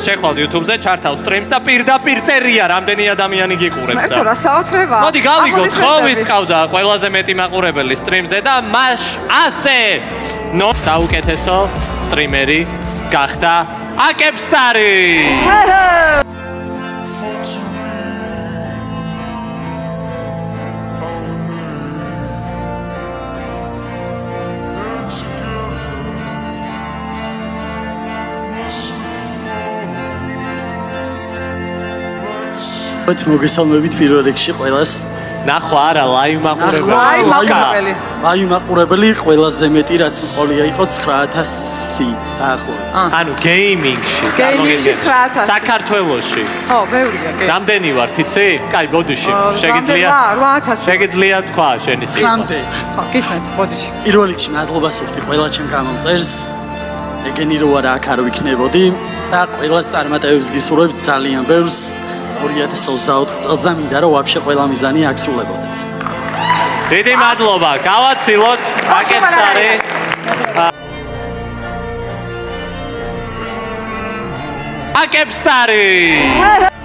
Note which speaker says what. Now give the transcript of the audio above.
Speaker 1: შეხვალ YouTube-ზე, ჩართავ სტრიმს და პირდაპირ წერია, რამდენი ადამიანი გიყურებს.
Speaker 2: მე რა საოცრება.
Speaker 1: მოდი გავიგოთ, ხო ვისყავდა ყველაზე მეტი მაყურებელი სტრიმზე და მას ასე საუკეთესო სტრიმერი გახდა აკებსტარი.
Speaker 3: მოგესალმებით პირველ რიგში ყველას.
Speaker 1: ნახვა არა, live მაყურებელი.
Speaker 3: live მაყურებელი ყველაზე მეტი რაც მყოლია იყო 9000 დაახლოებით.
Speaker 1: ანუ გეიმინგში.
Speaker 2: გეიმინგში 9000.
Speaker 1: საქართველოში.
Speaker 2: ხო, ბევრია გეიმინგი.
Speaker 1: რამდენი ვართ, იცი? კაი, ბოდიში. შეგიძლია
Speaker 2: 8000.
Speaker 1: შეგიძლია თქვა შენი სიტყვა.
Speaker 3: რამდენი?
Speaker 2: ხო, გისმენთ, ბოდიში.
Speaker 3: პირველ რიგში მადლობას ვუხდი ყველა ჩემ გამომწერს. ეგენი რო არა აქ არ ვიქნებოდი და ყველას წარმატებებს გისურვებთ ძალიან ბევრს. 2024 წელს და მინდა რომ ვაფშე ყველა მიზანი აღსრულებოდეთ.
Speaker 1: დიდი მადლობა. გავაცილოთ აკებსტარი. აკებსტარი.